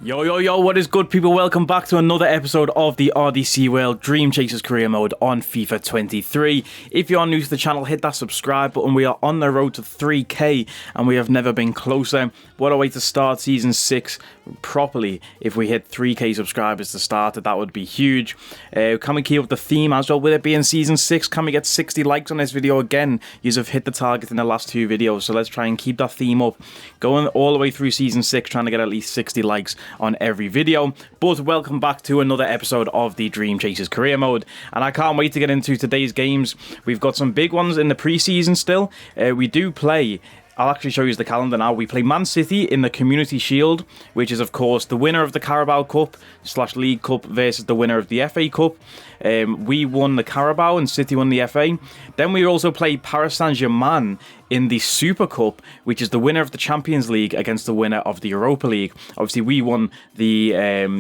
Yo, what is good, people? Welcome back to another episode of the RDC World Dream Chasers Career Mode on FIFA 23. If you are new to the channel, hit that subscribe button. We are on the road to 3k and we have never been closer. What a way to start Season 6 properly. If we hit 3k subscribers to start it, that would be huge. Can we keep up the theme as well with it being Season 6? Can we get 60 likes on this video again? You have hit the target in the last two videos, so let's try and keep that theme up. Going all the way through Season 6, trying to get at least 60 likes on every video. But welcome back to another episode of the Dream Chasers Career Mode, and I can't wait to get into today's games. We've got some big ones in the pre-season still. We do play, I'll actually show you the calendar now. We play Man City in the Community Shield, which is of course the winner of the Carabao Cup / League Cup versus the winner of the FA Cup. We won the Carabao and City won the FA. Then we also play Paris Saint-Germain in the Super Cup, which is the winner of the Champions League against the winner of the Europa League. Obviously, we won the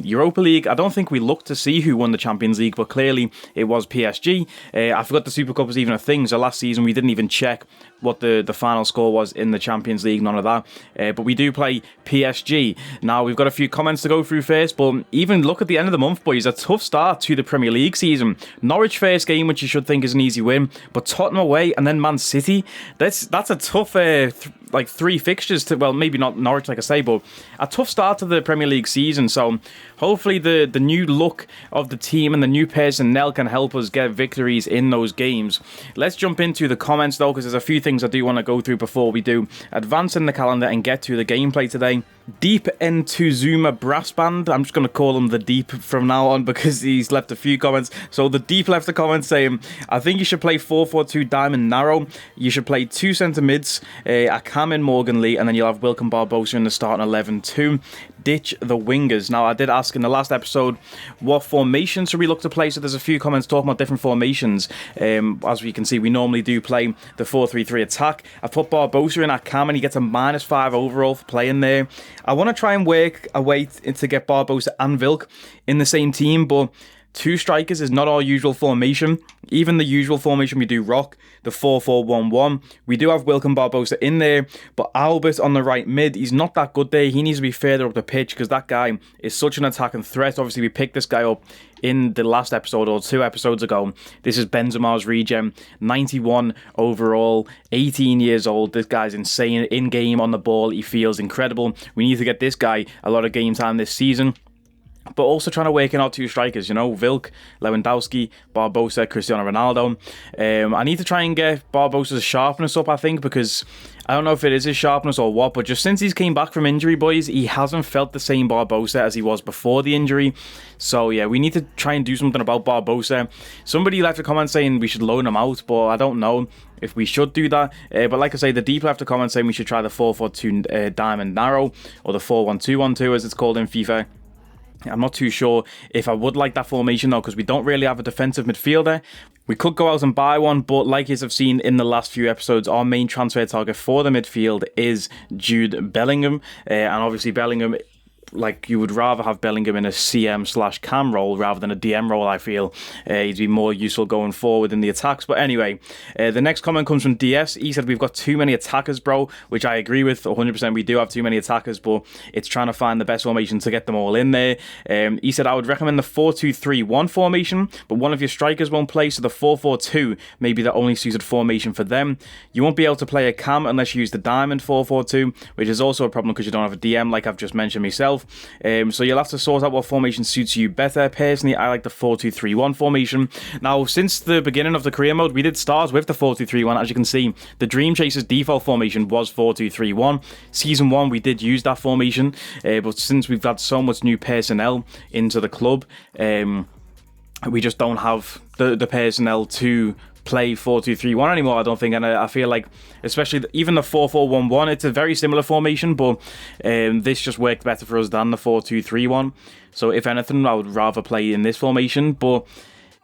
Europa League. I don't think we looked to see who won the Champions League, but clearly it was PSG. I forgot the Super Cup was even a thing, so last season we didn't even check what the final score was in the Champions League, none of that. But we do play PSG. Now, we've got a few comments to go through first, but even look at the end of the month, boys. A tough start to the Premier League season. Norwich first game, which you should think is an easy win, but Tottenham away and then Man City. That's a tough like three fixtures to, well, maybe not Norwich like I say, but a tough start to the Premier League season. So hopefully the new look of the team and the new personnel can help us get victories in those games. Let's jump into the comments though, because there's a few things I do want to go through before we do advance in the calendar and get to the gameplay today. Deep into Zuma Brass Band, I'm just going to call him the Deep from now on because he's left a few comments. So the Deep left a comment saying, I think you should play 4-4-2 Diamond Narrow. You should play two centre mids, a Cam and Morgan Lee, and then you'll have Wilkin Barbosa in the starting 11 too. Ditch the wingers. Now, I did ask in the last episode, what formation should we look to play? So there's a few comments talking about different formations. As we can see, we normally do play the 4-3-3 attack. I put Barbosa in at Cam and he gets a -5 overall for playing there. I want to try and work a way to get Barbosa and Vilk in the same team, but two strikers is not our usual formation. Even the usual formation we do rock, the 4-4-1-1. We do have Wilkin Barbosa in there, but Albert on the right mid, he's not that good there. He needs to be further up the pitch because that guy is such an attacking threat. Obviously, we picked this guy up in the last episode or 2 episodes ago. This is Benzema's regen, 91 overall, 18 years old. This guy's insane in-game on the ball. He feels incredible. We need to get this guy a lot of game time this season. But also trying to work in our two strikers, you know, Vilk, Lewandowski, Barbosa, Cristiano Ronaldo. I need to try and get Barbosa's sharpness up, I think, because I don't know if it is his sharpness or what, but just since he's came back from injury, boys, he hasn't felt the same Barbosa as he was before the injury. So, yeah, we need to try and do something about Barbosa. Somebody left a comment saying we should loan him out, but I don't know if we should do that. But like I say, the Deep left a comment saying we should try the 4-4-2 Diamond Narrow, or the 4-1-2-1-2 as it's called in FIFA. I'm not too sure if I would like that formation though, because we don't really have a defensive midfielder. We could go out and buy one, but like you have seen in the last few episodes, our main transfer target for the midfield is Jude Bellingham. And obviously Bellingham, like, you would rather have Bellingham in a CM/cam role rather than a DM role, I feel. He'd be more useful going forward in the attacks. But anyway, the next comment comes from DS. He said, we've got too many attackers, bro, which I agree with 100%. We do have too many attackers, but it's trying to find the best formation to get them all in there. He said, I would recommend the 4-2-3-1 formation, but one of your strikers won't play, so the 4-4-2 may be the only suited formation for them. You won't be able to play a Cam unless you use the Diamond 4-4-2, which is also a problem because you don't have a DM, like I've just mentioned myself. So you'll have to sort out what formation suits you better. Personally, I like the 4-2-3-1 formation. Now, since the beginning of the career mode, we did start with the 4-2-3-1. As you can see, the Dream Chasers default formation was 4-2-3-1. Season 1, we did use that formation, but since we've had so much new personnel into the club, we just don't have the personnel to play 4-2-3-1 anymore, I don't think. And I feel like, especially even the 4-4-1-1, it's a very similar formation, but this just worked better for us than the 4-2-3-1. So if anything, I would rather play in this formation. But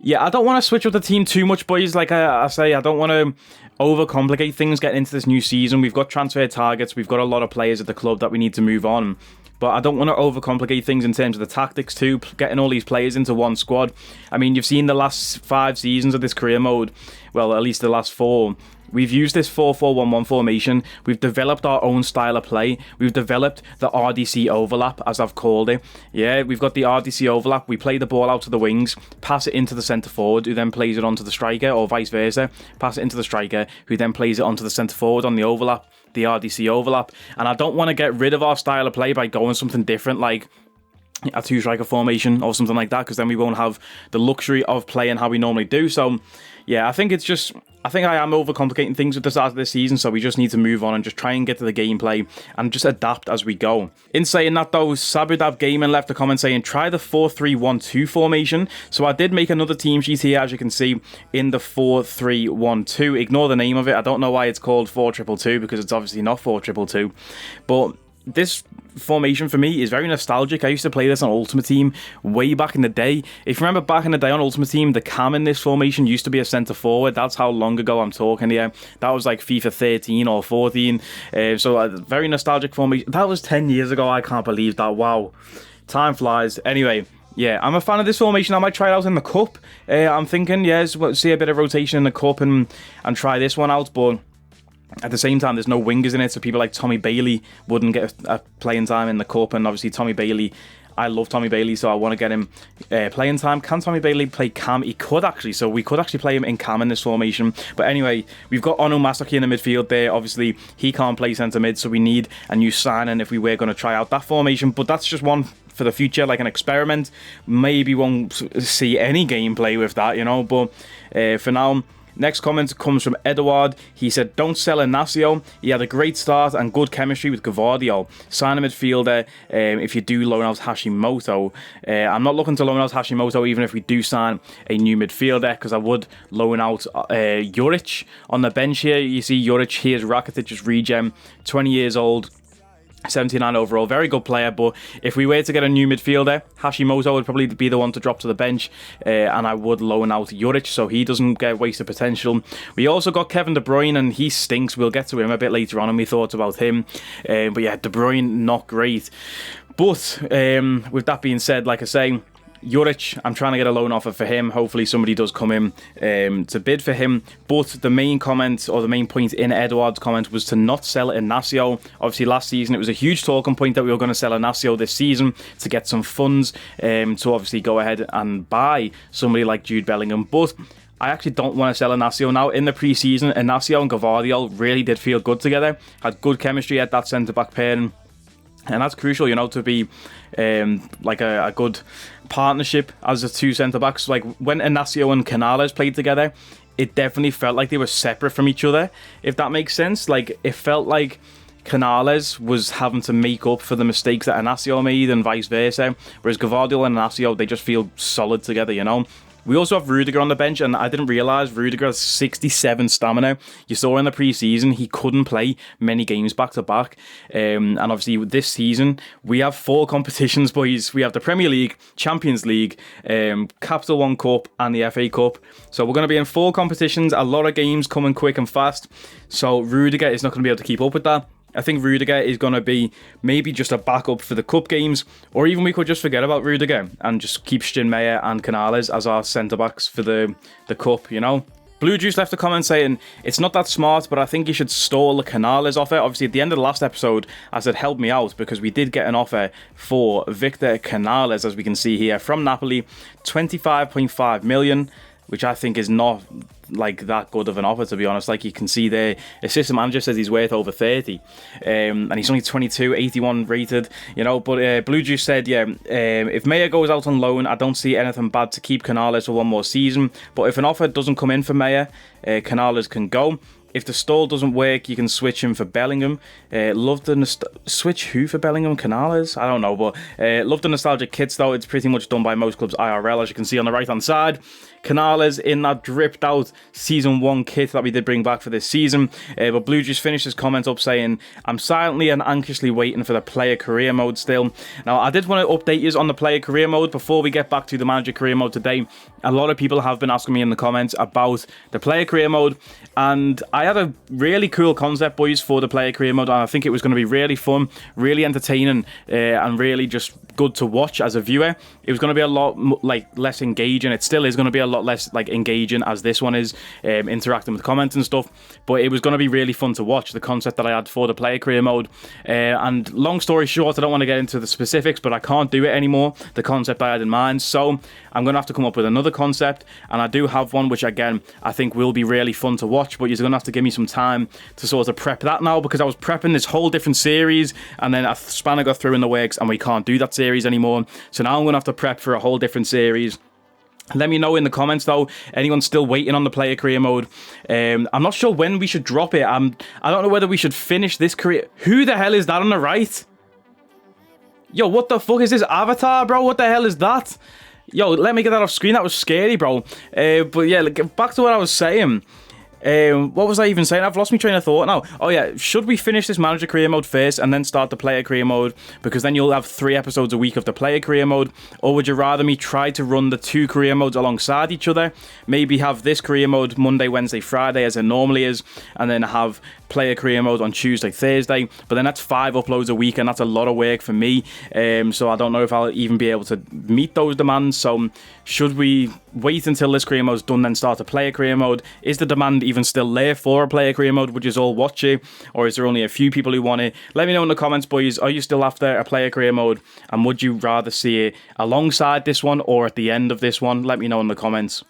yeah, I don't want to switch up the team too much, boys. Like I say, I don't want to overcomplicate things getting into this new season. We've got transfer targets. We've got a lot of players at the club that we need to move on. But I don't want to overcomplicate things in terms of the tactics too, getting all these players into one squad. I mean, you've seen the last 5 seasons of this career mode, well, at least the last 4, we've used this 4-4-1-1 formation. We've developed our own style of play. We've developed the RDC overlap, as I've called it. Yeah, we've got the RDC overlap. We play the ball out to the wings, pass it into the centre forward, who then plays it onto the striker, or vice versa. Pass it into the striker, who then plays it onto the centre forward on the overlap, the RDC overlap. And I don't want to get rid of our style of play by going something different, like a 2-striker formation or something like that, because then we won't have the luxury of playing how we normally do. So yeah, I think I am overcomplicating things at the start of this season, so we just need to move on and just try and get to the gameplay and just adapt as we go. In saying that though, ZwebackHD left a comment saying, try the 4-3-1-2 formation. So I did make another team sheet here, as you can see, in the 4-3-1-2. Ignore the name of it. I don't know why it's called 4-2-2, because it's obviously not 4-2-2. But this formation for me is very nostalgic. I used to play this on Ultimate Team way back in the day. If you remember back in the day on Ultimate Team, the cam in this formation used to be a centre forward. That's how long ago I'm talking here. That was like FIFA 13 or 14. So a very nostalgic formation. That was 10 years ago. I can't believe that. Wow. Time flies. Anyway, yeah, I'm a fan of this formation. I might try it out in the cup. I'm thinking, yes, we'll see a bit of rotation in the cup and try this one out, but at the same time, there's no wingers in it, so people like Tommy Bailey wouldn't get a playing time in the cup, and obviously Tommy Bailey, I love Tommy Bailey, so I want to get him playing time. Can Tommy Bailey play cam? He could actually, so we could actually play him in cam in this formation. But anyway, we've got Ono Masaki in the midfield there. Obviously, he can't play centre mid, so we need a new signing if we were going to try out that formation. But that's just one for the future, like an experiment. Maybe won't see any gameplay with that, you know, but for now. Next comment comes from Edward. He said, don't sell Inacio. He had a great start and good chemistry with Gavardio. Sign a midfielder if you do loan out Hashimoto. I'm not looking to loan out Hashimoto even if we do sign a new midfielder, because I would loan out Juric on the bench here. You see Juric, here's Rakitic's regen, 20 years old. 79 overall, very good player, but if we were to get a new midfielder, Hashimoto would probably be the one to drop to the bench, and I would loan out Juric so he doesn't get wasted potential. We also got Kevin De Bruyne, and he stinks. We'll get to him a bit later on, and we thought about him. But yeah, De Bruyne, not great. But with that being said, like I say, Juric, I'm trying to get a loan offer for him. Hopefully somebody does come in to bid for him. But the main comment, or the main point in Edward's comment, was to not sell Inacio. Obviously last season it was a huge talking point that we were going to sell Inacio this season to get some funds to obviously go ahead and buy somebody like Jude Bellingham. But I actually don't want to sell Inacio now. In the pre-season, Inacio and Gavardio really did feel good together. Had good chemistry at that centre-back pairing. And that's crucial, you know, to be like a good partnership as the two centre-backs. Like when Inacio and Canales played together, it definitely felt like they were separate from each other, if that makes sense. Like it felt like Canales was having to make up for the mistakes that Inacio made and vice versa. Whereas Gavardio and Inacio, they just feel solid together, you know. We also have Rudiger on the bench, and I didn't realise Rudiger has 67 stamina. You saw in the pre-season, he couldn't play many games back-to-back. And obviously, this season, we have 4 competitions, boys. We have the Premier League, Champions League, Capital One Cup, and the FA Cup. So we're going to be in 4 competitions, a lot of games coming quick and fast. So Rudiger is not going to be able to keep up with that. I think Rudiger is going to be maybe just a backup for the cup games, or even we could just forget about Rudiger and just keep Steinmeier and Canales as our centre-backs for the cup, you know. Blue Juice left a comment saying, it's not that smart, but I think you should stall the Canales offer. Obviously, at the end of the last episode, I said help me out, because we did get an offer for Victor Canales, as we can see here, from Napoli, 25.5 million, which I think is not like that good of an offer, to be honest. Like you can see there, assistant manager says he's worth over 30, and he's only 22, 81 rated, you know. But Blue Juice said, yeah, if Meyer goes out on loan, I don't see anything bad to keep Canales for one more season, but if an offer doesn't come in for Meyer, Canales can go. If the stall doesn't work, you can switch him for Bellingham. Love the switch who for Bellingham? Canales? I don't know, but love the nostalgic kits though. It's pretty much done by most clubs IRL, as you can see on the right hand side. Canales in that dripped out season 1 kit that we did bring back for this season. But Blue Juice finished his comment up saying, I'm silently and anxiously waiting for the player career mode still. Now, I did want to update you on the player career mode before we get back to the manager career mode today. A lot of people have been asking me in the comments about the player career mode, and I I had a really cool concept, boys, for the player career mode, and I think it was going to be really fun, really entertaining, and really just good to watch as a viewer. It was going to be a lot less engaging. It still is going to be a lot less engaging as this one is, interacting with comments and stuff, but it was going to be really fun to watch, the concept that I had for the player career mode. And long story short, I don't want to get into the specifics, but I can't do it anymore, the concept I had in mind, so I'm going to have to come up with another concept, and I do have one which again I think will be really fun to watch, but you're going to have to give me some time to sort of prep that now, because I was prepping this whole different series and then a spanner got through in the works and we can't do that series anymore, so now I'm going to have to prep for a whole different series. Let me know in the comments though, anyone's still waiting on the player career mode. I'm not sure when we should drop it. I don't know whether we should finish this career. Who the hell is that on the right? Yo, what the fuck is this avatar, bro? What the hell is that? Yo, let me get that off screen. That was scary, bro. But yeah, back to what I was saying. What was I even saying? I've lost my train of thought now. Oh yeah, should we finish this manager career mode first and then start the player career mode? Because then you'll have 3 episodes a week of the player career mode. Or would you rather me try to run the 2 career modes alongside each other? Maybe have this career mode Monday, Wednesday, Friday as it normally is, and then have player career mode on Tuesday, Thursday. But then that's 5 uploads a week, and that's a lot of work for me. So I don't know if I'll even be able to meet those demands. So should we wait until this career mode's done, then start a player career mode? Is the demand even still there for a player career mode? Would you all watch it, or is there only a few people who want it? Let me know in the comments, boys. Are you still after a player career mode, and would you rather see it alongside this one or at the end of this one? Let me know in the comments.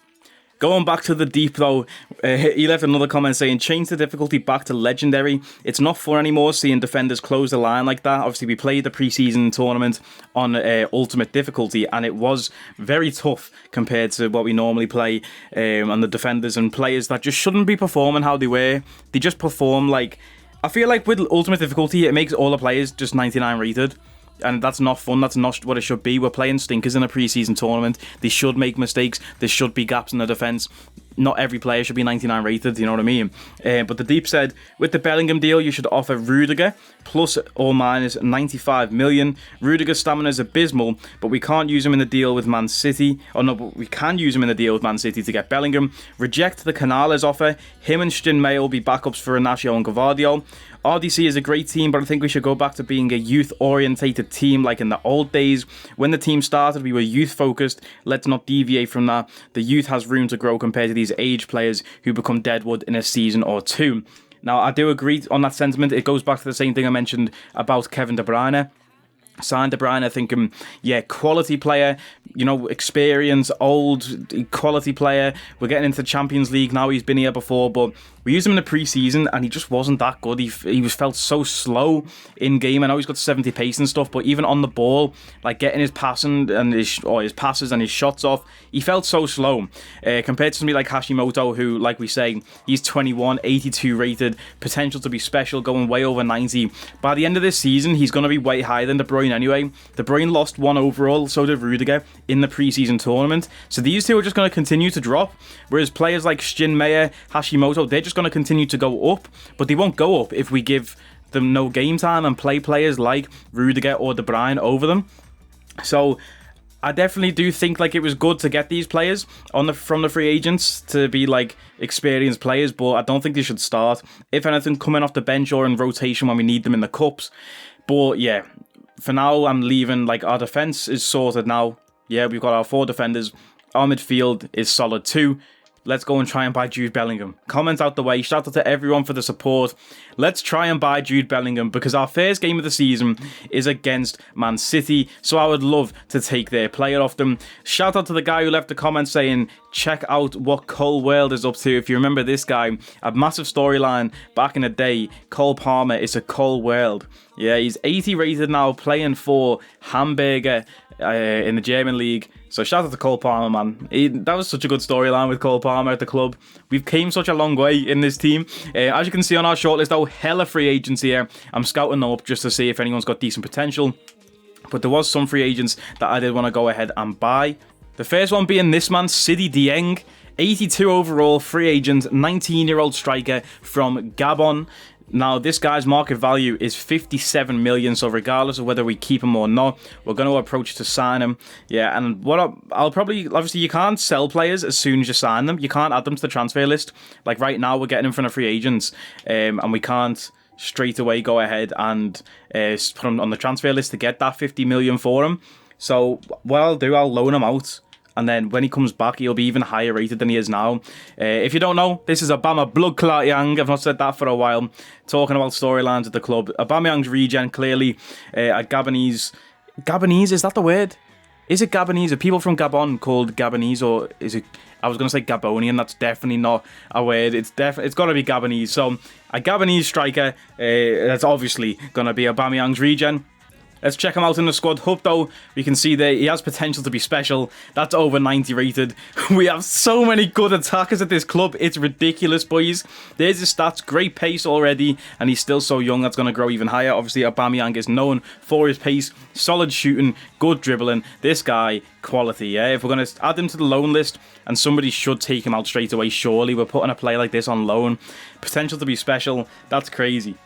Going back to the deep though, he left another comment saying, change the difficulty back to legendary. It's not fun anymore seeing defenders close the line like that. Obviously we played the preseason tournament on ultimate difficulty, and it was very tough compared to what we normally play, and the defenders and players that just shouldn't be performing how they were. They just perform like, I feel like with ultimate difficulty it makes all the players just 99 rated. And that's not fun. That's not what it should be. We're playing stinkers in a pre-season tournament. They should make mistakes. There should be gaps in the defence. Not every player should be 99 rated, you know what I mean? But the Deep said, with the Bellingham deal, you should offer Rudiger plus or minus 95 million. Rudiger's stamina is abysmal, but we can't use him in the deal with Man City. Oh no, but we can use him in the deal with Man City to get Bellingham. Reject the Canales offer. Him and Stinmay will be backups for Inacio and Gvardiol. RDC is a great team, but I think we should go back to being a youth-orientated team like in the old days. When the team started, we were youth-focused. Let's not deviate from that. The youth has room to grow compared to these age players who become deadwood in a season or 2. Now, I do agree on that sentiment. It goes back to the same thing I mentioned about Kevin De Bruyne. Signed De Bruyne, I think, yeah, quality player, you know, experience, old, quality player. We're getting into the Champions League now. He's been here before, but we used him in the pre-season and he just wasn't that good. He was felt so slow in game. I know he's got 70 pace and stuff, but even on the ball, like getting his passing and his passes and his shots off, he felt so slow. Compared to somebody like Hashimoto, who, like we say, he's 21, 82 rated, potential to be special, going way over 90. By the end of this season, he's going to be way higher than De Bruyne anyway. De Bruyne lost 1 overall, so did Rudiger in the pre-season tournament. So these two are just going to continue to drop, whereas players like Shinmei, Hashimoto, they're just going to continue to go up, but they won't go up if we give them no game time and play players like Rudiger or De Bruyne over them. So I definitely do think like it was good to get these players from the free agents to be like experienced players, but I don't think they should start. If anything, coming off the bench or in rotation when we need them in the cups. But yeah, for now, I'm leaving. Like, our defence is sorted now. Yeah, we've got our 4 defenders. Our midfield is solid too. Let's go and try and buy Jude Bellingham. Comment out the way. Shout out to everyone for the support. Let's try and buy Jude Bellingham, because our first game of the season is against Man City, so I would love to take their player off them. Shout out to the guy who left a comment saying, check out what Cole World is up to. If you remember this guy, a massive storyline back in the day. Cole Palmer is a Cole World. Yeah, he's 80 rated now, playing for Hamburger in the German league. So shout out to Cole Palmer, man. That was such a good storyline with Cole Palmer at the club. We've came such a long way in this team. As you can see on our shortlist, though, hella free agents here. I'm scouting them up just to see if anyone's got decent potential. But there was some free agents that I did want to go ahead and buy. The first one being this man, Sidi Dieng. 82 overall, free agent, 19-year-old striker from Gabon. Now, this guy's market value is 57 million, so regardless of whether we keep him or not, we're going to approach to sign him. Yeah, and I'll probably, obviously, you can't sell players as soon as you sign them. You can't add them to the transfer list. Like, right now, we're getting in front of free agents, and we can't straight away go ahead and put him on the transfer list to get that 50 million for him. So, what I'll do, I'll loan him out. And then when he comes back, he'll be even higher rated than he is now. If you don't know, this is Obama Blood Clot Young. I've not said that for a while. Talking about storylines at the club. Aubameyang's regen, clearly a Gabonese... Gabonese, is that the word? Is it Gabonese? Are people from Gabon called Gabonese, or is it... I was going to say Gabonian. That's definitely not a word. It's got to be Gabonese. So, a Gabonese striker, that's obviously going to be Aubameyang's regen. Let's check him out in the squad hub, though. We can see that he has potential to be special. That's over 90 rated. We have so many good attackers at this club. It's ridiculous, boys. There's his stats. Great pace already. And he's still so young. That's going to grow even higher. Obviously, Aubameyang is known for his pace. Solid shooting. Good dribbling. This guy, quality, yeah? If we're going to add him to the loan list, and somebody should take him out straight away, surely. We're putting a player like this on loan. Potential to be special. That's crazy.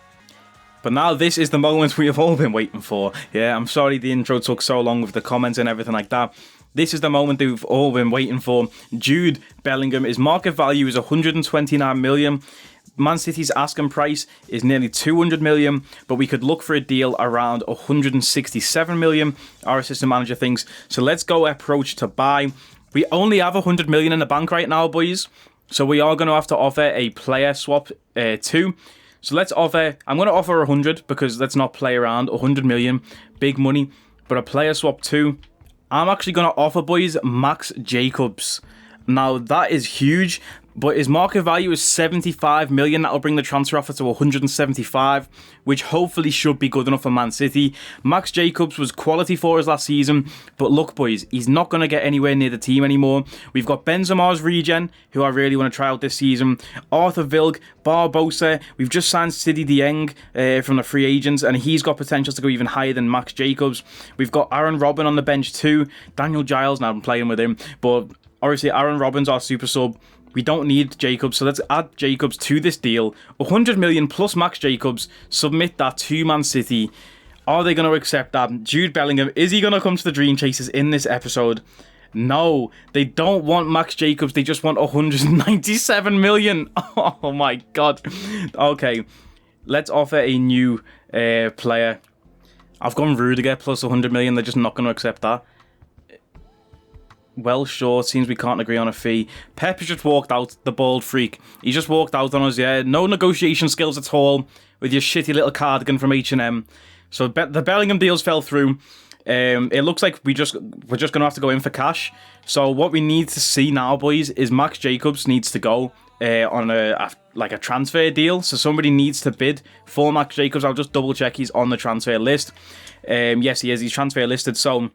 But now this is the moment we have all been waiting for. Yeah, I'm sorry the intro took so long with the comments and everything like that. This is the moment we've all been waiting for. Jude Bellingham, his market value is 129 million. Man City's asking price is nearly 200 million, but we could look for a deal around 167 million, our assistant manager thinks. So let's go approach to buy. We only have 100 million in the bank right now, boys. So we are going to have to offer a player swap too. So let's offer, I'm going to offer 100 because let's not play around. 100 million, big money. But a player swap too. I'm actually going to offer, boys, Max Jacobs. Now, that is huge. But his market value is 75 million. That'll bring the transfer offer to 175, which hopefully should be good enough for Man City. Max Jacobs was quality for us last season. But look, boys, he's not going to get anywhere near the team anymore. We've got Benzema's regen, who I really want to try out this season. Arthur Vilg, Barbosa. We've just signed Sidi Dieng from the free agents, and he's got potential to go even higher than Max Jacobs. We've got Aaron Robben on the bench too. Daniel Giles, now I'm playing with him. But obviously, Aaron Robben's our super sub. We don't need Jacobs, so let's add Jacobs to this deal. 100 million plus Max Jacobs. Submit that to Man City. Are they going to accept that? Jude Bellingham, is he going to come to the Dream Chasers in this episode? No, they don't want Max Jacobs. They just want 197 million. Oh my God. Okay, let's offer a new player. I've gone Rudiger plus 100 million. They're just not going to accept that. Well short, seems we can't agree on a fee. Pep has just walked out, the bald freak. He just walked out on us, yeah. No negotiation skills at all with your shitty little cardigan from H&M. So the Bellingham deals fell through. It looks like we're just going to have to go in for cash. So what we need to see now, boys, is Max Jacobs needs to go on a transfer deal. So somebody needs to bid for Max Jacobs. I'll just double check he's on the transfer list. Yes, he is. He's transfer listed. So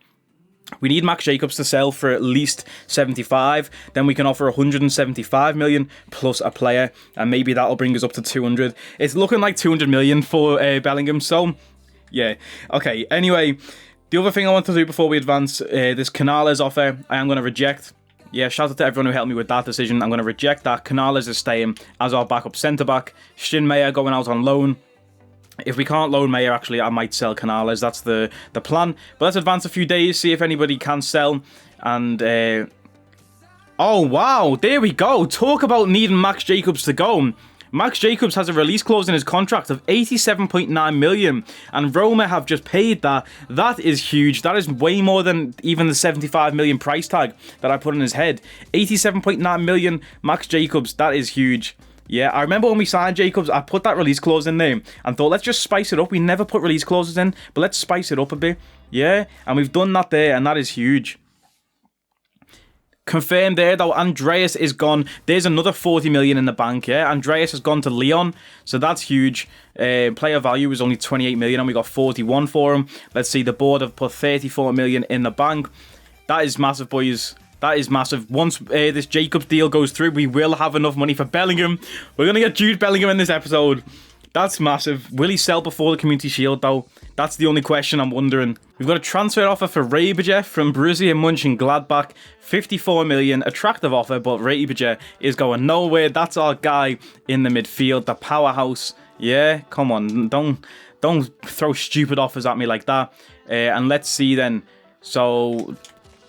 we need Max Jacobs to sell for at least 75. Then we can offer 175 million plus a player, and maybe that'll bring us up to 200. It's looking like 200 million for Bellingham. So yeah, okay. Anyway, the other thing I want to do before we advance, this Canales offer, I am going to reject. Yeah, shout out to everyone who helped me with that decision. I'm going to reject that. Canales is staying as our backup centre back. Shin Meyer going out on loan. If we can't loan Mayer, actually, I might sell Canales. That's the plan. But let's advance a few days, see if anybody can sell. And, oh, wow. There we go. Talk about needing Max Jacobs to go. Max Jacobs has a release clause in his contract of 87.9 million. And Roma have just paid that. That is huge. That is way more than even the 75 million price tag that I put in his head. 87.9 million Max Jacobs. That is huge. Yeah, I remember when we signed Jacobs, I put that release clause in there and thought, let's just spice it up. We never put release clauses in, but let's spice it up a bit. Yeah, and we've done that there, and that is huge. Confirmed there, though, Andreas is gone. There's another 40 million in the bank, yeah? Andreas has gone to Lyon, so that's huge. Player value was only 28 million, and we got 41 for him. Let's see, the board have put 34 million in the bank. That is massive, boys. That is massive. Once this Jacobs deal goes through, we will have enough money for Bellingham. We're going to get Jude Bellingham in this episode. That's massive. Will he sell before the Community Shield, though? That's the only question I'm wondering. We've got a transfer offer for Reiberger from Borussia Mönchengladbach. 54 million. Attractive offer, but Reiberger is going nowhere. That's our guy in the midfield, the powerhouse. Yeah, come on. Don't throw stupid offers at me like that. And let's see then. So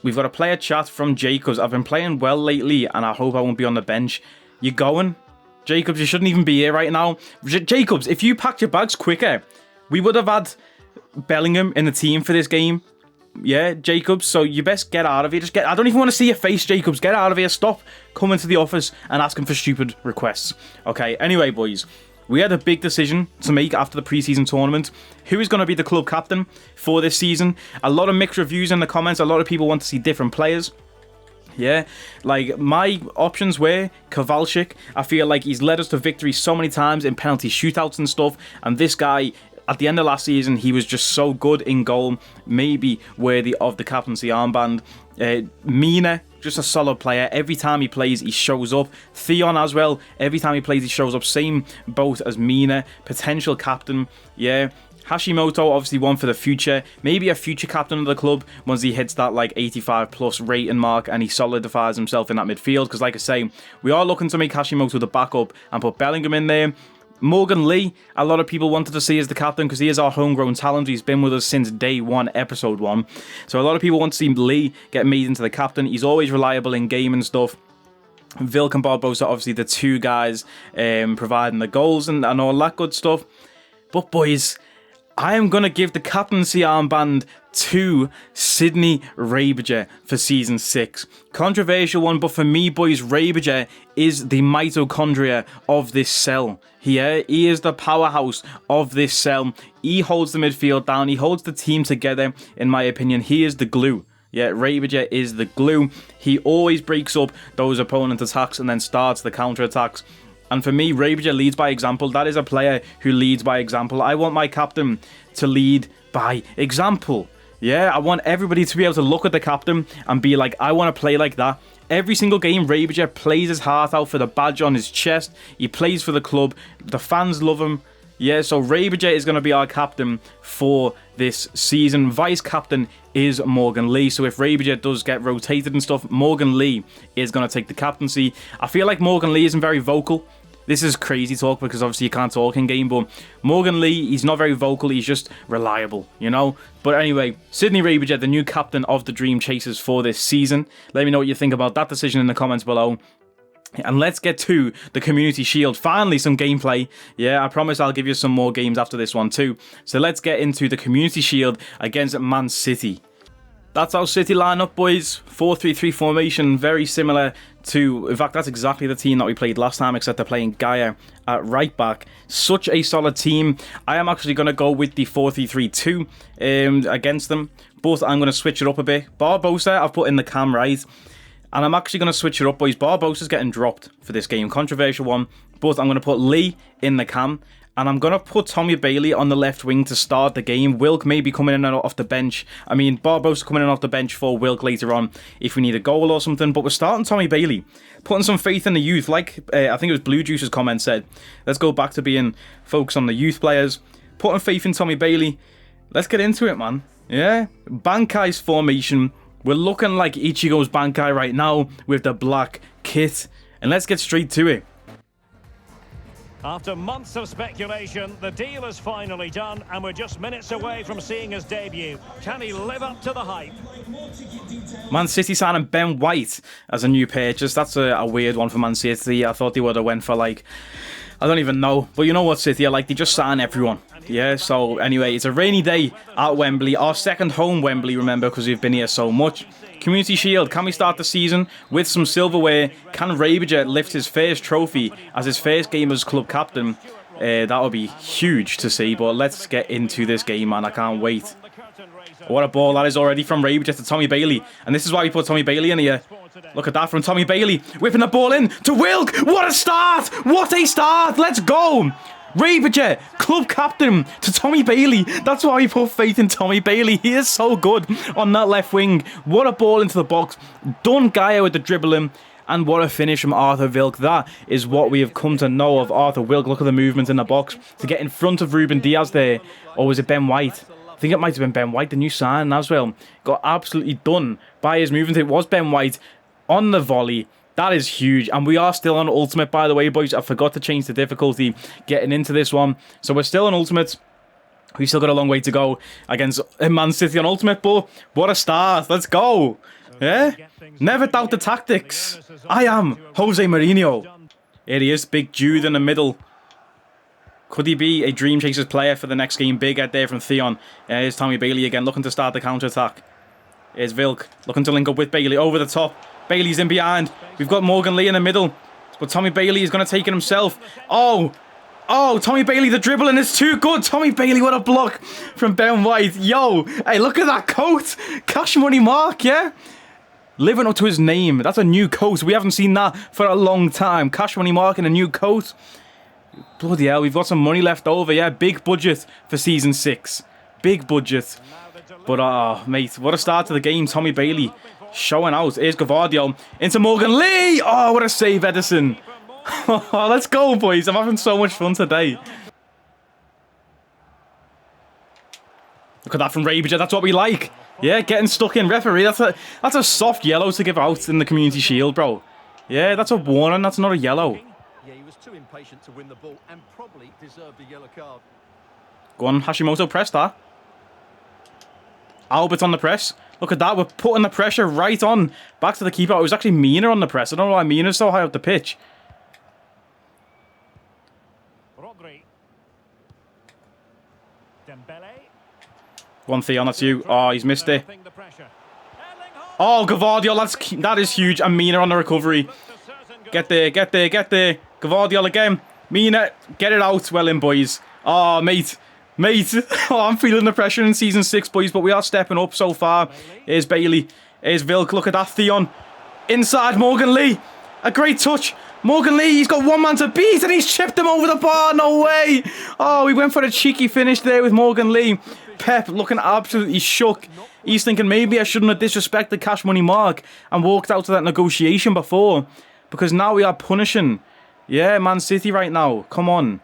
we've got a player chat from Jacobs. I've been playing well lately, and I hope I won't be on the bench. You going? Jacobs, you shouldn't even be here right now. Jacobs, if you packed your bags quicker, we would have had Bellingham in the team for this game. Yeah, Jacobs, so you best get out of here. I don't even want to see your face, Jacobs. Get out of here. Stop coming to the office and asking for stupid requests. Okay, anyway, boys. We had a big decision to make after the preseason tournament. Who is going to be the club captain for this season? A lot of mixed reviews in the comments. A lot of people want to see different players. Yeah, like my options were Kowalczyk. I feel like he's led us to victory so many times in penalty shootouts and stuff. And this guy, at the end of last season, he was just so good in goal, maybe worthy of the captaincy armband. Mina, just a solid player. Every time he plays, he shows up. Theon as well. Every time he plays, he shows up. Same both as Mina. Potential captain. Yeah. Hashimoto, obviously one for the future. Maybe a future captain of the club once he hits that like 85 plus rating mark and he solidifies himself in that midfield. Because like I say, we are looking to make Hashimoto the backup and put Bellingham in there. Morgan Lee, a lot of people wanted to see as the captain because he is our homegrown talent. He's been with us since day one, episode 1. So a lot of people want to see Lee get made into the captain. He's always reliable in game and stuff. Vilk and Barbosa, obviously the two guys providing the goals and all that good stuff. But boys, I am going to give the captaincy armband to Sydney Rabiger for Season 6. Controversial one, but for me, boys, Rabiger is the mitochondria of this cell. He is the powerhouse of this cell. He holds the midfield down. He holds the team together, in my opinion. He is the glue. Yeah, Rabiger is the glue. He always breaks up those opponent attacks and then starts the counter-attacks. And for me, Rabiger leads by example. That is a player who leads by example. I want my captain to lead by example. Yeah, I want everybody to be able to look at the captain and be like, I want to play like that. Every single game, Rabiger plays his heart out for the badge on his chest. He plays for the club. The fans love him. Yeah, so Rabiger is going to be our captain for this season. Vice captain is Morgan Lee. So if Rabiger does get rotated and stuff, Morgan Lee is going to take the captaincy. I feel like Morgan Lee isn't very vocal. This is crazy talk because obviously you can't talk in game, but Morgan Lee, he's not very vocal, he's just reliable, you know? But anyway, Sydney Rabiger, the new captain of the Dream Chasers for this season. Let me know what you think about that decision in the comments below. And let's get to the Community Shield. Finally, some gameplay. Yeah, I promise I'll give you some more games after this one too. So let's get into the Community Shield against Man City. That's our City lineup, boys. 4-3-3 formation, very similar to... In fact, that's exactly the team that we played last time, except they're playing Gaia at right back. Such a solid team. I am actually going to go with the 4-3-3-2 against them, but I'm going to switch it up a bit. Barbosa, I've put in the cam right. And I'm actually going to switch it up, boys. Barbosa's getting dropped for this game. Controversial one. But I'm going to put Lee in the cam. And I'm going to put Tommy Bailey on the left wing to start the game. Wilk may be coming in and off the bench. I mean, Barbosa coming in off the bench for Wilk later on if we need a goal or something. But we're starting Tommy Bailey. Putting some faith in the youth. Like, I think it was Blue Juice's comment said. Let's go back to being focused on the youth players. Putting faith in Tommy Bailey. Let's get into it, man. Yeah. Bankai's formation. We're looking like Ichigo's Bankai right now with the black kit. And let's get straight to it. After months of speculation, the deal is finally done, and we're just minutes away from seeing his debut. Can he live up to the hype? Man City signing Ben White as a new purchase. That's a weird one for Man City. I thought they would have went for like... I don't even know. But you know what, City? They just sign everyone. Yeah, so anyway, it's a rainy day at Wembley. Our second home Wembley, remember, because we've been here so much. Community Shield, can we start the season with some silverware? Can Rabiger lift his first trophy as his first game as club captain? That would be huge to see, but let's get into this game, man. I can't wait. What a ball that is already from Rabiger to Tommy Bailey. And this is why we put Tommy Bailey in here. Look at that from Tommy Bailey. Whipping the ball in to Wilk. What a start. What a start. Let's go. Rabiger, club captain to Tommy Bailey. That's why we put faith in Tommy Bailey. He is so good on that left wing. What a ball into the box. Done Gaia with the dribbling. And what a finish from Arthur Wilk. That is what we have come to know of Arthur Wilk. Look at the movement in the box to get in front of Ruben Diaz there. Or was it Ben White? I think it might have been Ben White, the new sign as well. Got absolutely done by his movement. It was Ben White on the volley. That is huge. And we are still on Ultimate, by the way, boys. I forgot to change the difficulty getting into this one. So we're still on Ultimate. We've still got a long way to go against Man City on Ultimate, but what a start. Let's go. Yeah? Never doubt the tactics. I am Jose Mourinho. Here he is, big Jude in the middle. Could he be a Dream Chasers player for the next game? Big head there from Theon. Here's Tommy Bailey again, looking to start the counter-attack. Here's Vilk, looking to link up with Bailey over the top. Bailey's in behind. We've got Morgan Lee in the middle. But Tommy Bailey is going to take it himself. Oh, Tommy Bailey, the dribbling is too good. Tommy Bailey, what a block from Ben White. Yo, hey, look at that coat. Cash Money Mark, yeah? Living up to his name. That's a new coat. We haven't seen that for a long time. Cash Money Mark in a new coat. Bloody hell, we've got some money left over, yeah? Big budget for Season 6. Big budget. But, mate, what a start to the game. Tommy Bailey showing out. Here's Gavardio into Morgan Lee. Oh, what a save, Edison. Let's go, boys. I'm having so much fun today. Look at that from Rabiger. That's what we like. Yeah, getting stuck in. Referee, that's a soft yellow to give out in the Community Shield, bro. Yeah, that's a warning. That's not a yellow. Yeah, he was too impatient to win the ball and probably deserved a yellow card. Go on, Hashimoto, press that. Albert on the press. Look at that. We're putting the pressure right on. Back to the keeper. It was actually Mina on the press. I don't know why Mina's so high up the pitch. Go on, Theon, that's you. Oh, he's missed it. Oh, Gavardio, that is huge. And Mina on the recovery. Get there, get there, get there. Gavardio again. Mina, get it out. Well in, boys. Oh, mate. Mate. Oh, I'm feeling the pressure in Season 6, boys, but we are stepping up so far. Here's Bailey. Here's Vilk. Look at that, Theon. Inside, Morgan Lee. A great touch. Morgan Lee, he's got one man to beat, and he's chipped him over the bar. No way. Oh, he went for a cheeky finish there with Morgan Lee. Pep looking absolutely shook. He's thinking maybe I shouldn't have disrespected Cash Money Mark and walked out to that negotiation before. Because now we are punishing. Yeah, Man City right now. Come on.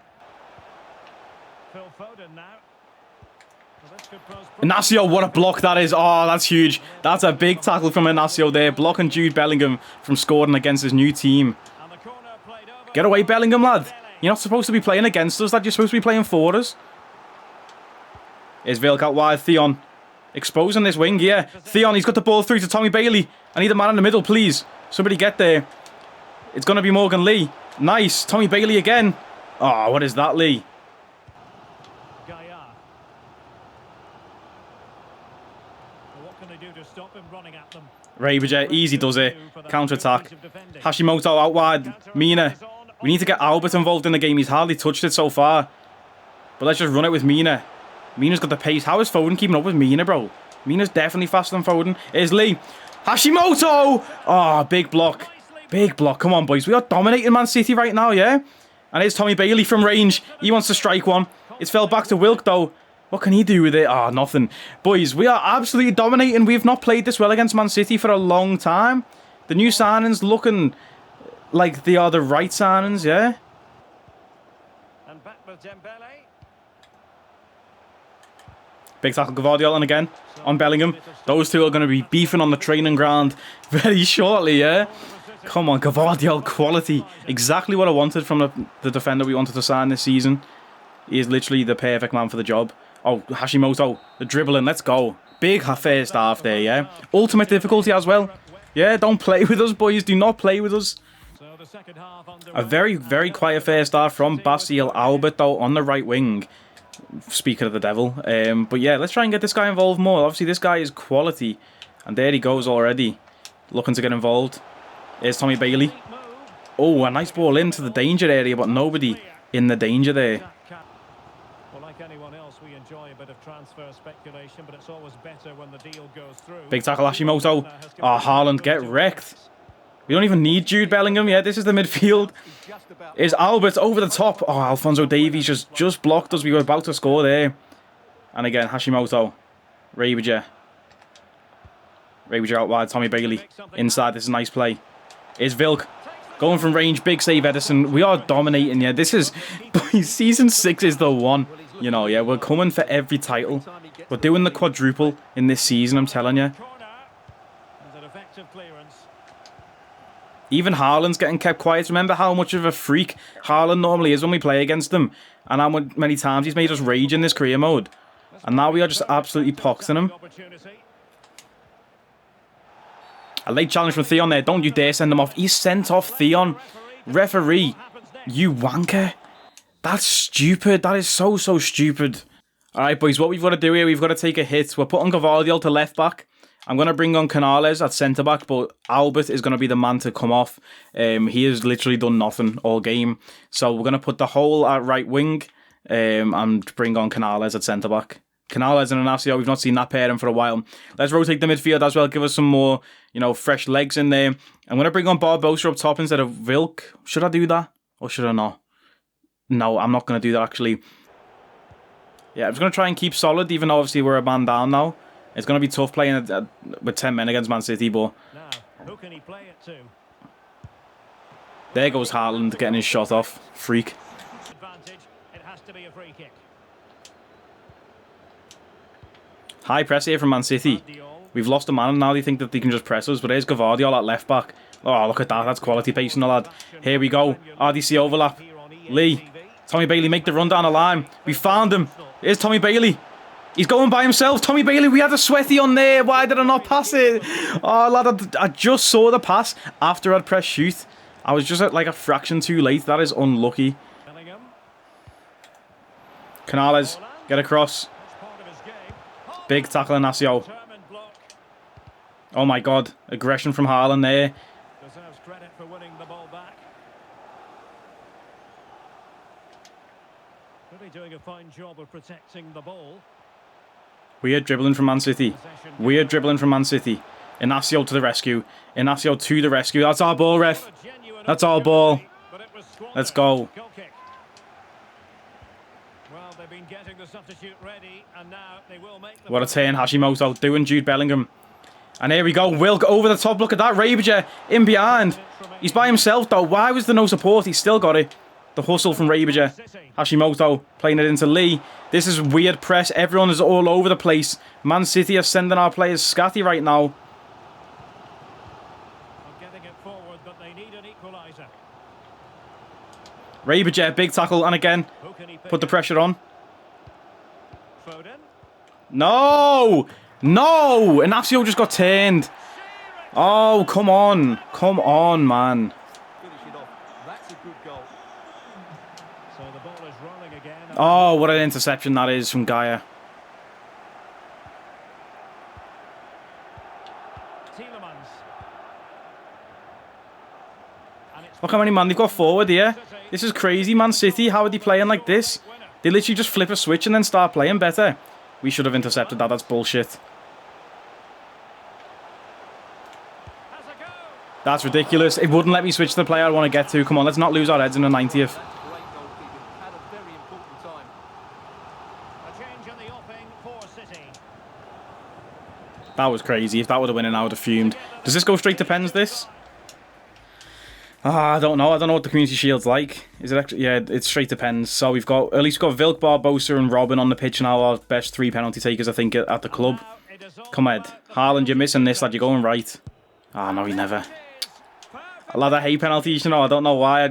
Inacio, what a block that is. Oh, that's huge. That's a big tackle from Inacio there. Blocking Jude Bellingham from scoring against his new team. Get away, Bellingham, lad. You're not supposed to be playing against us, lad. You're supposed to be playing for us. Here's Vilk out wide. Theon exposing this wing, yeah. Theon, he's got the ball through to Tommy Bailey. I need a man in the middle, please. Somebody get there. It's going to be Morgan Lee. Nice. Tommy Bailey again. Oh, what is that, Lee? Rabiger, easy does it. Counter-attack. Hashimoto out wide. Mina. We need to get Albert involved in the game. He's hardly touched it so far. But let's just run it with Mina. Mina's got the pace. How is Foden keeping up with Mina, bro? Mina's definitely faster than Foden. Here's Lee. Hashimoto! Oh, big block. Big block. Come on, boys. We are dominating Man City right now, yeah? And here's Tommy Bailey from range. He wants to strike one. It's fell back to Wilk, though. What can he do with it? Ah, nothing. Boys, we are absolutely dominating. We've not played this well against Man City for a long time. The new signings looking like they are the right signings, yeah? Big tackle, Gavardio again on Bellingham. Those two are going to be beefing on the training ground very shortly, yeah? Come on, Gavardio quality. Exactly what I wanted from the defender we wanted to sign this season. He is literally the perfect man for the job. Oh, Hashimoto, the dribbling, let's go. Big first half there, yeah? Ultimate difficulty as well. Yeah, don't play with us, boys. Do not play with us. A very, very quiet first half from Bastille Albert, though, on the right wing. Speaking of the devil. But yeah, let's try and get this guy involved more. Obviously, this guy is quality. And there he goes already. Looking to get involved. Here's Tommy Bailey. Oh, a nice ball into the danger area, but nobody in the danger there. Big tackle, Hashimoto. Oh, Haaland, get wrecked. We don't even need Jude Bellingham yet. This is the midfield. Is Albert over the top. Oh, Alphonso Davies just blocked us. We were about to score there. And again, Hashimoto. Rabiger. Rabiger out wide. Tommy Bailey. Inside. This is a nice play. Is Vilk. Going from range. Big save, Edison. We are dominating, yeah. This is... Season 6 is the one. You know, yeah. We're coming for every title. We're doing the quadruple in this season, I'm telling you. Even Haaland's getting kept quiet. Remember how much of a freak Haaland normally is when we play against him? And how many times he's made us rage in this career mode. And now we are just absolutely poxing him. A late challenge from Theon there. Don't you dare send him off. He's sent off Theon. Referee, you wanker. That's stupid. That is so stupid. Alright, boys, what we've got to do here, we've got to take a hit. We're putting Gvardiol to left back. I'm going to bring on Canales at centre-back, but Albert is going to be the man to come off. He has literally done nothing all game. So we're going to put the whole at right wing and bring on Canales at centre-back. Canales and Inacio, we've not seen that pairing for a while. Let's rotate the midfield as well, give us some more, you know, fresh legs in there. I'm going to bring on Barbosa up top instead of Vilk. Should I do that? Or should I not? No, I'm not going to do that, actually. Yeah, I'm just going to try and keep solid, even though obviously we're a man down now. It's going to be tough playing with 10 men against Man City, but... Now, who can he play it to? There goes Haaland getting his shot off. Freak. Advantage. It has to be a free kick. High press here from Man City. We've lost a man and now they think that they can just press us, but there's Gvardiol at left back. Oh, look at that. That's quality pace in the lad. Here we go. RDC overlap. Lee. Tommy Bailey, make the run down the line. We found him. Here's Tommy Bailey. He's going by himself. Tommy Bailey, we had a sweaty on there. Why did I not pass it? Oh, lad, I just saw the pass after I'd pressed shoot. I was just at like a fraction too late. That is unlucky. Bellingham. Canales, get across. Big tackle in Inacio. Oh my god. Aggression from Haaland there. Deserves credit for winning the ball back. Really doing a fine job of protecting the ball. Weird dribbling from Man City. Weird dribbling from Man City. Inacio to the rescue. Inacio to the rescue. That's our ball, ref. That's our ball. Let's go. Well, they've been getting the substitute ready, and now they will make the... What a turn Hashimoto doing Jude Bellingham. And here we go. Wilk over the top. Look at that. Rabiger in behind. He's by himself, though. Why was there no support? He's still got it. The hustle from Rabiger. Hashimoto playing it into Lee. This is weird press. Everyone is all over the place. Man City are sending our players scatty right now. Getting it forward, but they need an equaliser. Rabiger, big tackle. And again, put the pressure on. Foden. No! No! Inacio just got turned. Oh, come on. Come on, man. Finish it off. That's a good goal. So the ball is rolling again. Oh, what an interception that is from Gaia. Look how many man they've got forward here. This is crazy, Man City. How are they playing like this? They literally just flip a switch and then start playing better. We should have intercepted that. That's bullshit. That's ridiculous. It wouldn't let me switch to the player I want to get to. Come on, let's not lose our heads in the 90th. Great goalkeeping. Had a very important time. A change in the offing for City. That was crazy. If that would have went in, I would have fumed. Does this go straight to pens, this? I don't know. I don't know what the Community Shield's like. Is it actually? Yeah, it's straight to pens. So we've got, at least we've got Vilk, Barbosa and Robin on the pitch now. Our best 3 penalty takers, I think, at the club. Come on, Haaland, you're missing this, lad. You're going right. Ah, no, he never. Lad, I hate penalties, you know. I don't know why.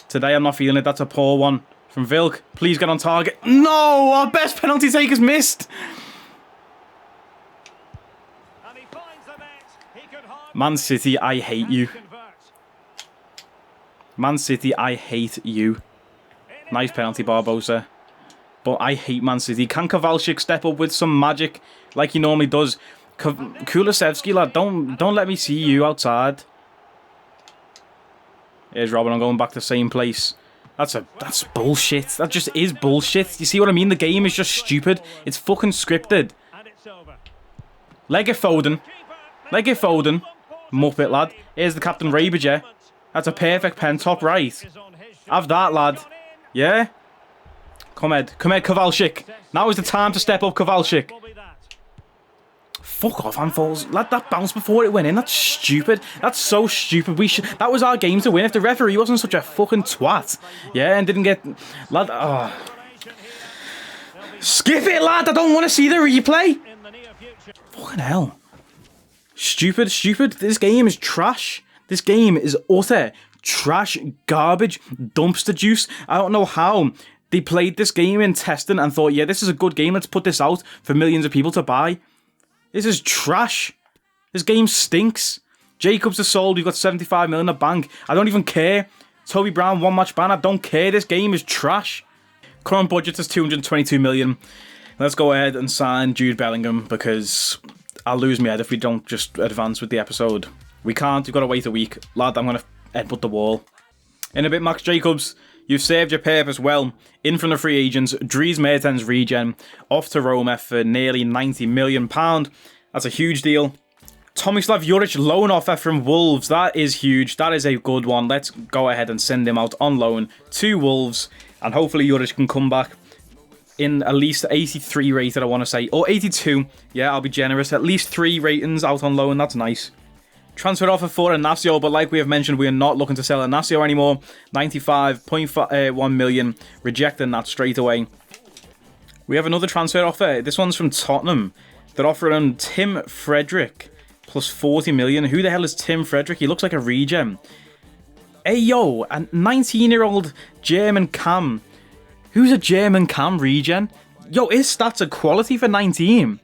Today I'm not feeling it. That's a poor one from Vilk. Please get on target. No, our best penalty takers missed. Man City, I hate you. Man City, I hate you. Nice penalty, Barbosa. But I hate Man City. Can Kowalczyk step up with some magic like he normally does? Kulusevski, lad, don't let me see you outside. Here's Robin. I'm going back to the same place. That's bullshit. That just is bullshit. You see what I mean? The game is just stupid. It's fucking scripted. Leg it, Foden. Leg it, Foden. Muppet, lad. Here's the captain, Rabiger. That's a perfect pen, top right. Have that, lad. Yeah? Come here, Kowalczyk. Now is the time to step up, Kowalczyk. Fuck off, handballs. Lad, that bounced before it went in. That's stupid. That's so stupid. That was our game to win. If the referee wasn't such a fucking twat. Yeah, and didn't get... Lad, skip it, lad. I don't want to see the replay. Fucking hell. Stupid. This game is trash. This game is utter trash, garbage, dumpster juice. I don't know how they played this game in testing and thought, yeah, this is a good game. Let's put this out for millions of people to buy. This is trash. This game stinks. Jacobs is sold. We've got 75 million in the bank. I don't even care. Toby Brown, one match ban. I don't care. This game is trash. Current budget is 222 million. Let's go ahead and sign Jude Bellingham because I'll lose my head if we don't just advance with the episode. We can't. We've got to wait a week. Lad, I'm going to headbutt the wall. In a bit, Max Jacobs. You've served your purpose well. In from the free agents, Dries Mertens regen. Off to Roma for nearly £90 million. That's a huge deal. Tomislav Juric loan offer from Wolves. That is huge. That is a good one. Let's go ahead and send him out on loan to Wolves. And hopefully Juric can come back in at least 83 rated, I want to say. Or 82. Yeah, I'll be generous. At least 3 ratings out on loan. That's nice. Transfer offer for Inacio, but like we have mentioned, we are not looking to sell Inacio anymore. 95.1 million. Rejecting that straight away. We have another transfer offer. This one's from Tottenham. They're offering Tim Frederick plus 40 million. Who the hell is Tim Frederick? He looks like a regen. Hey, yo, a 19-year-old German cam. Who's a German cam regen? Yo, his stats are quality for 19.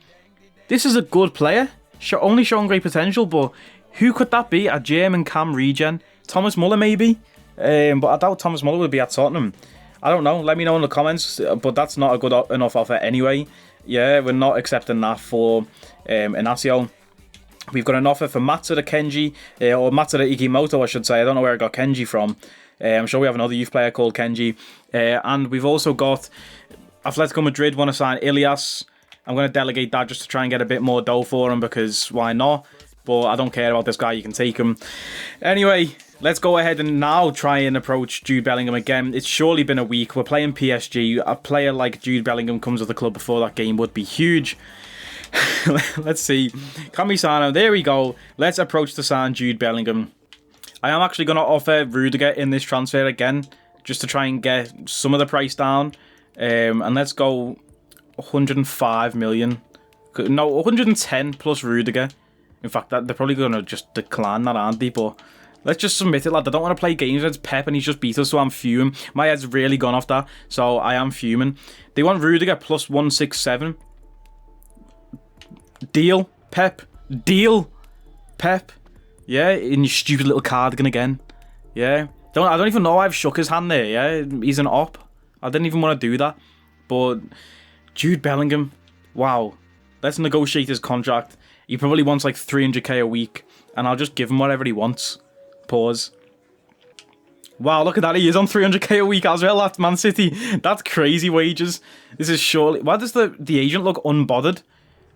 This is a good player. Only showing great potential, but who could that be? A German cam regen? Thomas Muller, maybe? But I doubt Thomas Muller would be at Tottenham. I don't know. Let me know in the comments. But that's not a good enough offer anyway. Yeah, we're not accepting that for Inacio. We've got an offer for Kenji, or Matsuda Ikimoto, I should say. I don't know where I got Kenji from. I'm sure we have another youth player called Kenji. And we've also got Atletico Madrid want to sign Ilias. I'm going to delegate that just to try and get a bit more dough for him because why not? But I don't care about this guy. You can take him. Anyway, let's go ahead and now try and approach Jude Bellingham again. It's surely been a week. We're playing PSG. A player like Jude Bellingham comes to the club before that game would be huge. Let's see. Can we sign him? There we go. Let's approach to sign Jude Bellingham. I am actually going to offer Rudiger in this transfer again, just to try and get some of the price down. And let's go 105 million. No, 110 plus Rudiger. In fact, they're probably going to just decline that, aren't they? But let's just submit it, lad. I don't want to play games against Pep and he's just beat us, so I'm fuming. My head's really gone off that, so I am fuming. They want Rudiger plus 167. Deal, Pep. Deal, Pep. Yeah, in your stupid little cardigan again. Yeah. I don't even know I've shook his hand there, yeah? He's an op. I didn't even want to do that. But Jude Bellingham, wow. Let's negotiate his contract. He probably wants like 300k a week, and I'll just give him whatever he wants. Pause. Wow, look at that. He is on 300k a week as well at Man City. That's crazy wages. This is surely... Why does the agent look unbothered?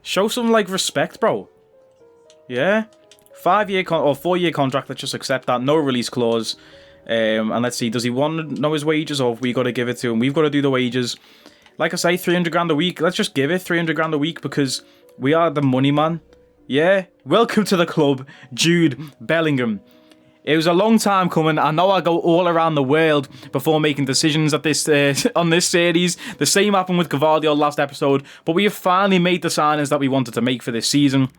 Show some, like, respect, bro. Yeah. 5-year or 4-year contract. Let's just accept that. No release clause. And let's see. Does he want to know his wages, or have we got to give it to him? We've got to do the wages. Like I say, 300 grand a week. Let's just give it 300 grand a week because we are the money man. Yeah. Welcome to the club, Jude Bellingham. It was a long time coming. I know I go all around the world before making decisions at this on this series. The same happened with Gvardiol last episode, but we have finally made the signings that we wanted to make for this season.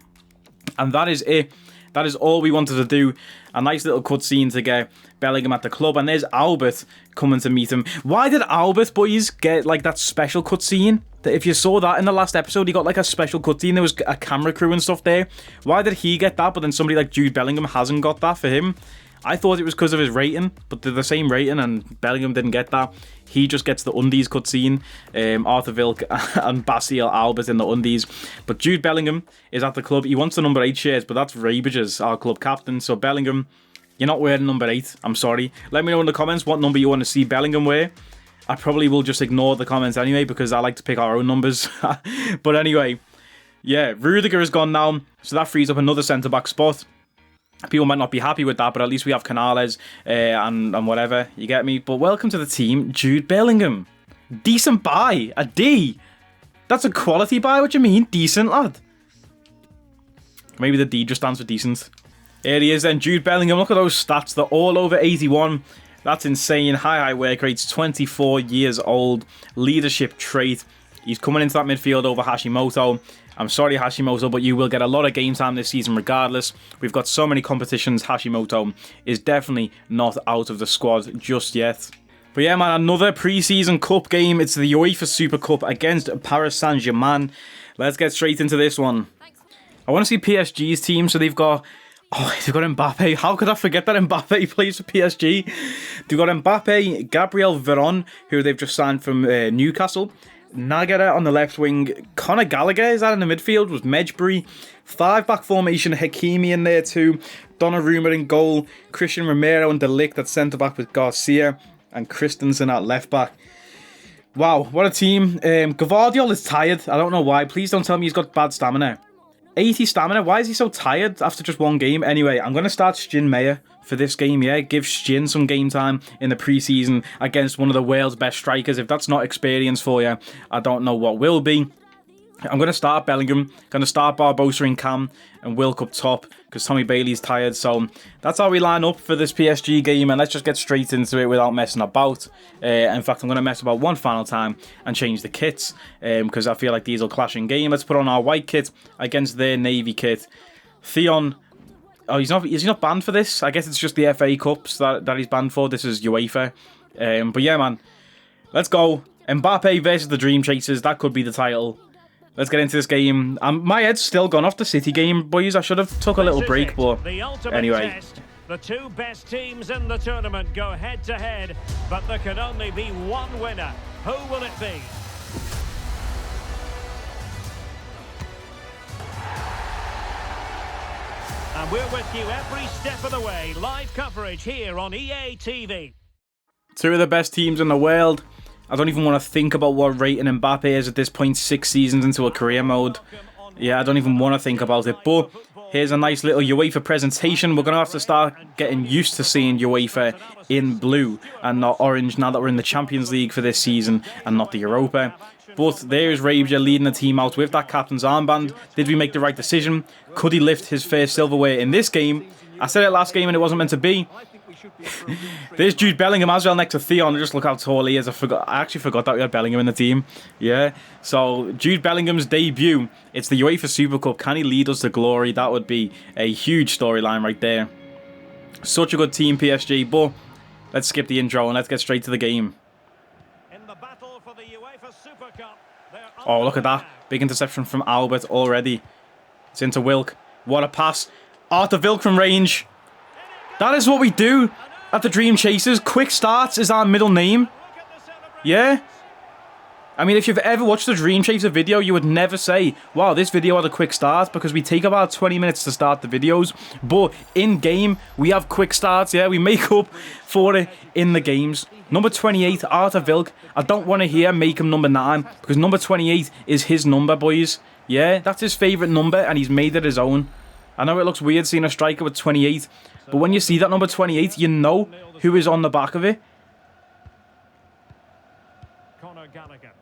And that is it. That is all we wanted to do. A nice little cutscene to get Bellingham at the club. And there's Albert coming to meet him. Why did Albert, boys, get like that special cutscene? If you saw that in the last episode, he got like a special cutscene. There was a camera crew and stuff there. Why did he get that, but then somebody like Jude Bellingham hasn't got that for him? I thought it was because of his rating, but they're the same rating, and Bellingham didn't get that. He just gets the undies cutscene. Arthur Vilk and Basiel Albert in the undies. But Jude Bellingham is at the club. He wants the number 8 shares, but that's Rabage's, our club captain. So Bellingham, you're not wearing number 8. I'm sorry. Let me know in the comments what number you want to see Bellingham wear. I probably will just ignore the comments anyway, because I like to pick our own numbers. But anyway, yeah, Rudiger is gone now, so that frees up another centre-back spot. People might not be happy with that, but at least we have Canales and whatever, you get me? But welcome to the team, Jude Bellingham. Decent buy, a D. That's a quality buy, what do you mean? Decent, lad. Maybe the D just stands for decent. Here he is then, Jude Bellingham. Look at those stats, they're all over 81. That's insane. High work rates, 24 years old. Leadership trait, He's coming into that midfield over Hashimoto. I'm sorry, Hashimoto, but you will get a lot of game time this season regardless. We've got so many competitions. Hashimoto is definitely not out of the squad just yet. But yeah, man, another pre-season cup game. It's the UEFA Super Cup against Paris Saint-Germain. Let's get straight into this one. I want to see PSG's team. So they've got... Oh, they've got Mbappe. How could I forget that Mbappe plays for PSG? They've got Mbappe, Gabriel Veron, who they've just signed from Newcastle. Nagara on the left wing. Conor Gallagher is that in the midfield with Medjbury. 5-back formation. Hakimi in there too. Donnarumma in goal. Christian Romero and De Ligt at centre-back with Garcia. And Christensen at left-back. Wow, what a team. Gvardiol is tired. I don't know why. Please don't tell me he's got bad stamina. 80 stamina. Why is he so tired after just one game? Anyway, I'm going to start Stijn Meyer for this game, yeah? Give Stijn some game time in the preseason against one of the world's best strikers. If that's not experience for you, I don't know what will be. I'm going to start Bellingham. Going to start Barbosa in cam and Wilk up top because Tommy Bailey's tired. So that's how we line up for this PSG game. And let's just get straight into it without messing about. In fact, I'm going to mess about one final time and change the kits because I feel like these will clash in game. Let's put on our white kit against their navy kit. Theon. Oh, is he not banned for this? I guess it's just the FA Cups that he's banned for. This is UEFA. But yeah, man. Let's go. Mbappe versus the Dream Chasers. That could be the title. Let's get into this game. My head's still gone off the City game, boys. I should have took a little break, but anyway. Test. The two best teams in the tournament go head-to-head, but there can only be one winner. Who will it be? And we're with you every step of the way. Live coverage here on EA TV. Two of the best teams in the world. I don't even want to think about what rating Mbappe is at this point, 6 seasons into a career mode. Yeah, I don't even want to think about it. But here's a nice little UEFA presentation. We're going to have to start getting used to seeing UEFA in blue and not orange now that we're in the Champions League for this season and not the Europa. But there's Rabia leading the team out with that captain's armband. Did we make the right decision? Could he lift his first silverware in this game? I said it last game and it wasn't meant to be. There's Jude Bellingham as well next to Theon. Just look how tall he is. I actually forgot that we had Bellingham in the team. Yeah. So Jude Bellingham's debut. It's the UEFA Super Cup. Can he lead us to glory? That would be a huge storyline right there. Such a good team, PSG. But let's skip the intro and let's get straight to the game. In the battle for the UEFA Super Cup, oh, look at that. Big interception from Albert already. It's into Wilk. What a pass. Arthur Wilk from range. That is what we do at the Dream Chasers. Quick starts is our middle name. Yeah. I mean, if you've ever watched the Dream Chaser video, you would never say, wow, this video had a quick start, because we take about 20 minutes to start the videos. But in game, we have quick starts. Yeah, we make up for it in the games. Number 28, Arthur Wilk. I don't want to hear make him number 9, because number 28 is his number, boys. Yeah, that's his favourite number, and he's made it his own. I know it looks weird seeing a striker with 28, but when you see that number 28, you know who is on the back of it. Conor Gallagher.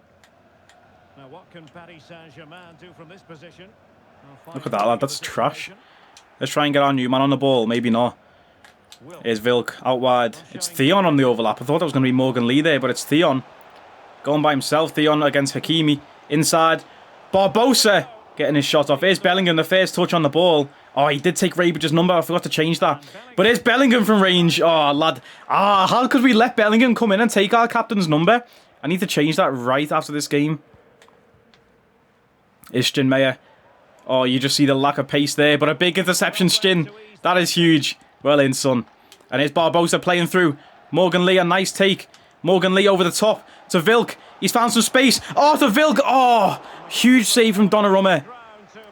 Now, what can Paris Saint-Germain do from this position? Look at that, lad. That's trash. Let's try and get our new man on the ball. Maybe not. Here's Wilk out wide. It's Theon on the overlap. I thought that was going to be Morgan Lee there, but it's Theon. Going by himself. Theon against Hakimi. Inside. Barbosa getting his shot off. Here's Bellingham, the first touch on the ball. Oh, he did take Rabich's number. I forgot to change that. But here's Bellingham from range. Oh, lad. How could we let Bellingham come in and take our captain's number? I need to change that right after this game. Here's Stijn Meyer. Oh, you just see the lack of pace there. But a big interception, Stijn. That is huge. Well in, son. And here's Barbosa playing through. Morgan Lee, a nice take. Morgan Lee over the top to Wilk. He's found some space. Oh, to Wilk. Oh, huge save from Donnarumma.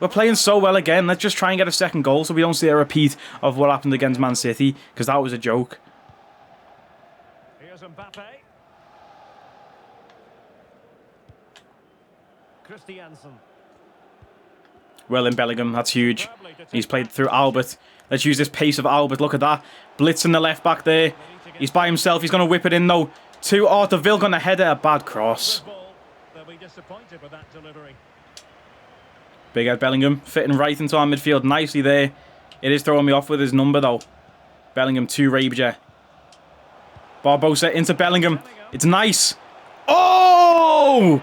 We're playing so well again. Let's just try and get a second goal so we don't see a repeat of what happened against Man City, because that was a joke. Here's Mbappe. Christiansen. Well in Bellingham. That's huge. He's played through Albert. Let's use this pace of Albert. Look at that. Blitz in the left back there. He's by himself. He's going to whip it in, though. To Arthur Wilk on the header. A bad cross. They'll be disappointed with that delivery. Big Ed Bellingham fitting right into our midfield nicely there. It is throwing me off with his number, though. Bellingham to Rabia. Barbosa into Bellingham. It's nice. Oh!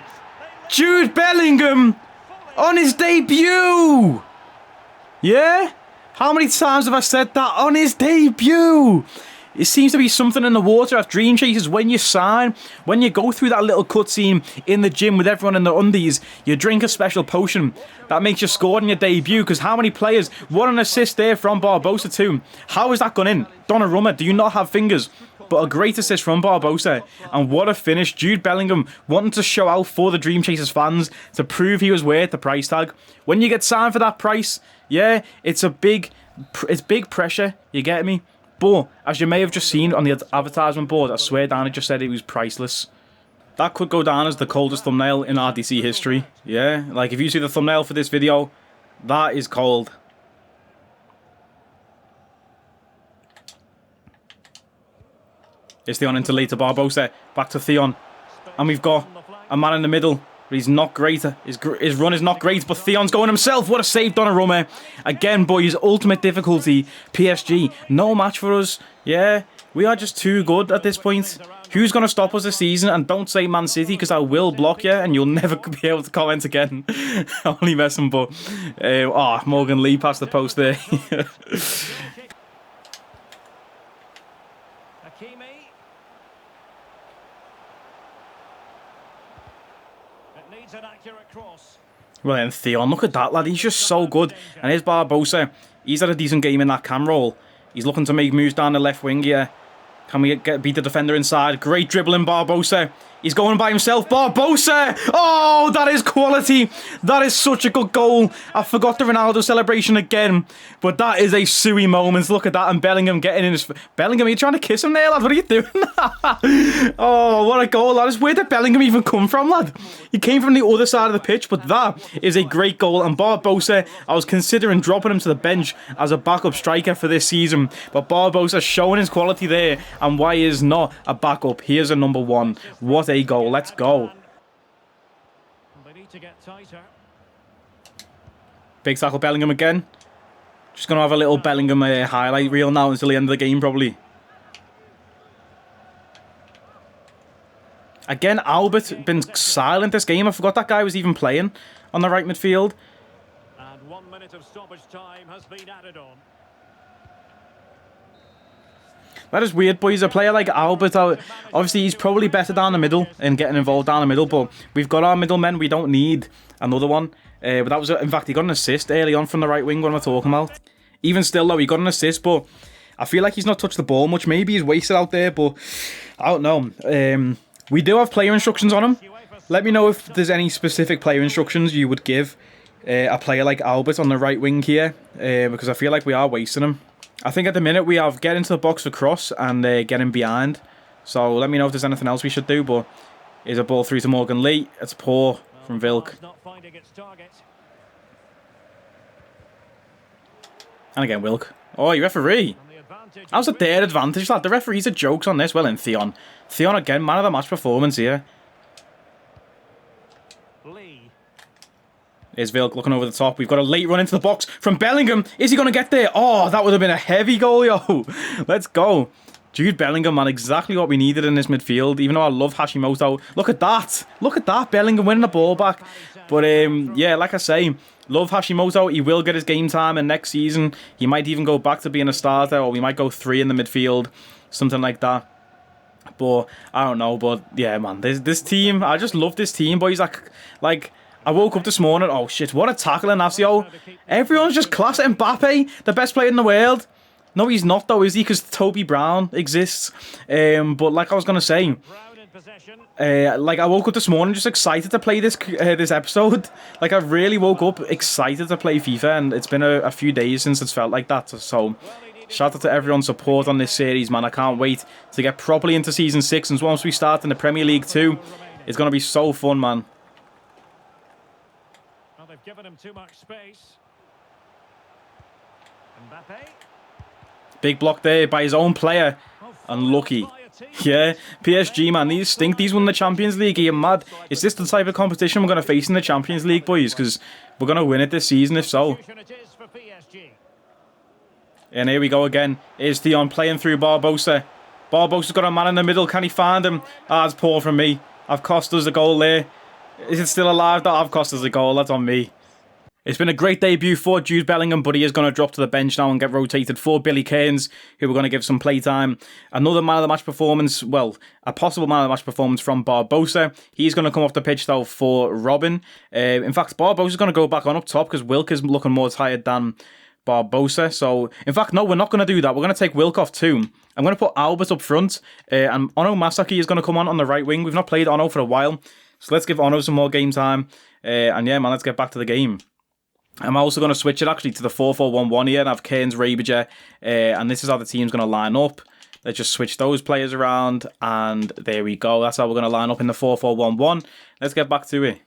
Jude Bellingham on his debut. Yeah? How many times have I said that? On his debut. It seems to be something in the water at Dream Chasers when you sign, when you go through that little cutscene in the gym with everyone in their undies, you drink a special potion that makes you score in your debut. Because how many players? What an assist there from Barbosa too. How has that gone in? Donnarumma, do you not have fingers? But a great assist from Barbosa. And what a finish. Jude Bellingham wanting to show out for the Dream Chasers fans to prove he was worth the price tag. When you get signed for that price, yeah, it's big pressure, you get me? But, as you may have just seen on the advertisement board, I swear Dan had just said it was priceless. That could go down as the coldest thumbnail in RDC history. Yeah, like if you see the thumbnail for this video, that is cold. It's Theon into later Barbosa, back to Theon. And we've got a man in the middle. But he's not great. His run is not great, but Theon's going himself. What a save, Donnarumma. Again, boys, ultimate difficulty. PSG, no match for us. Yeah, we are just too good at this point. Who's going to stop us this season? And don't say Man City, because I will block you, and you'll never be able to comment again. Only messing, but... Morgan Lee past the post there. Well then, Theon, look at that, lad. He's just so good. And here's Barbosa. He's had a decent game in that cam roll. He's looking to make moves down the left wing here. Can we beat the defender inside? Great dribbling, Barbosa. He's going by himself. Barbosa! Oh, that is quality. That is such a good goal. I forgot the Ronaldo celebration again. But that is a suey moment. Look at that. And Bellingham getting in his... Bellingham, are you trying to kiss him there, lad? What are you doing? Oh, what a goal, lad. Where did Bellingham even come from, lad? He came from the other side of the pitch. But that is a great goal. And Barbosa, I was considering dropping him to the bench as a backup striker for this season. But Barbosa showing his quality there. And why is not a backup? Here's a number one. What a goal. Let's go. They need to get tighter. Big tackle, Bellingham again. Just going to have a little Bellingham highlight reel now until the end of the game, probably. Again, Albert been silent this game. I forgot that guy was even playing on the right midfield. And 1 minute of stoppage time has been added on. That is weird, boys. A player like Albert, obviously he's probably better down the middle and getting involved down the middle, but we've got our middlemen. We don't need another one. But that was, in fact, he got an assist early on from the right wing. What am I talking about? Even still, though, he got an assist, but I feel like he's not touched the ball much. Maybe he's wasted out there, but I don't know. We do have player instructions on him. Let me know if there's any specific player instructions you would give a player like Albert on the right wing here, because I feel like we are wasting him. I think at the minute we have get into the box for cross and get him behind. So let me know if there's anything else we should do. But here's a ball through to Morgan Lee. It's poor from Vilk. And again, Wilk. Oh, you referee. How's it their advantage, lad? The referees are jokes on this. Well, in Theon. Theon again, man of the match performance here. Here's Vilk looking over the top. We've got a late run into the box from Bellingham. Is he going to get there? Oh, that would have been a heavy goal, yo. Let's go. Jude Bellingham, man, exactly what we needed in this midfield. Even though I love Hashimoto. Look at that. Look at that. Bellingham winning the ball back. But, yeah, like I say, love Hashimoto. He will get his game time, and next season he might even go back to being a starter, or we might go 3 in the midfield. Something like that. But, I don't know. But, yeah, man, this team, I just love this team, boys. Like I woke up this morning, oh shit, what a tackle in Asio. Everyone's just class at MBAPPE, the best player in the world. No, he's not though, is he? Because Toby Brown exists. But like I was going to say, like I woke up this morning just excited to play this episode. Like I really woke up excited to play FIFA, and it's been a few days since it's felt like that. So shout out to everyone's support on this series, man. I can't wait to get properly into Season 6, and once we start in the Premier League 2, it's going to be so fun, man. Given him too much space. MBAPPE. Big block there by his own player. Unlucky. Yeah, PSG, man, these stink. These won the Champions League. Are you mad? Is this the type of competition we're going to face in the Champions League, boys? Because we're going to win it this season, if so. And here we go again. Here's Theon playing through Barbosa. Barbosa's got a man in the middle. Can he find him? Ah, it's poor from me. I've cost us a goal there. Is it still alive? That cost us a goal. That's on me. It's been a great debut for Jude Bellingham, but he is going to drop to the bench now and get rotated for Billy Cairns, who we're going to give some playtime. Another man of the match performance, well, a possible man of the match performance from Barbosa. He's going to come off the pitch though for Robin. In fact, Barbosa's going to go back on up top because Wilk is looking more tired than Barbosa. So, in fact, no, we're not going to do that. We're going to take Wilk off too. I'm going to put Albert up front, and Ono Masaki is going to come on the right wing. We've not played Ono for a while, so let's give Ono some more game time. And yeah, man, let's get back to the game. I'm also going to switch it actually to the 4-4-1-1 here and have Cairns, Rabiger, and this is how the team's going to line up. Let's just switch those players around, and there we go. That's how we're going to line up in the 4-4-1-1. Let's get back to it.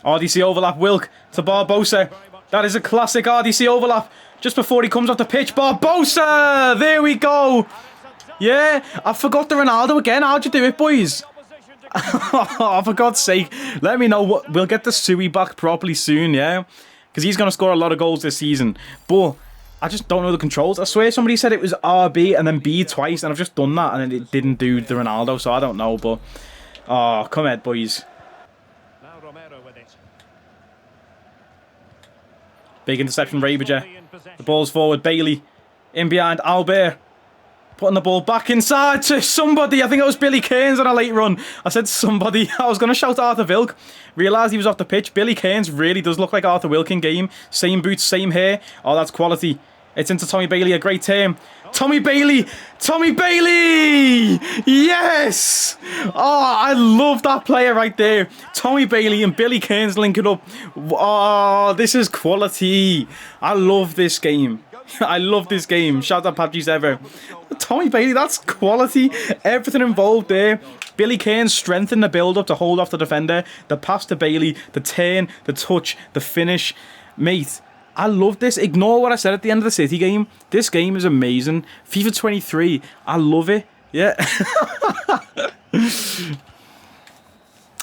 RDC overlap, Wilk to Barbosa. That is a classic RDC overlap. Just before he comes off the pitch, Barbosa! There we go! Yeah, I forgot the Ronaldo again. How'd you do it, boys? Oh, for God's sake. Let me know. We'll get the Sui back properly soon, yeah? Because he's going to score a lot of goals this season. But I just don't know the controls. I swear somebody said it was RB and then B twice, and I've just done that, and it didn't do the Ronaldo, so I don't know. But, oh, come ahead, boys. Big interception, Rabiger. The ball's forward, Bailey. In behind, Albert. Putting the ball back inside to somebody. I think it was Billy Cairns on a late run. I said somebody. I was going to shout Arthur Wilk. Realised he was off the pitch. Billy Cairns really does look like Arthur Wilk in game. Same boots, same hair. Oh, that's quality. It's into Tommy Bailey. A great turn. Tommy Bailey! Tommy Bailey! Yes! Oh, I love that player right there. Tommy Bailey and Billy Cairns linking up. Oh, this is quality. I love this game. I love this game. Shout out PUBG's ever. Tommy Bailey, that's quality. Everything involved there. Billy Cairns strengthened the build-up to hold off the defender. The pass to Bailey, the turn, the touch, the finish. Mate, I love this. Ignore what I said at the end of the City game. This game is amazing. FIFA 23, I love it. Yeah.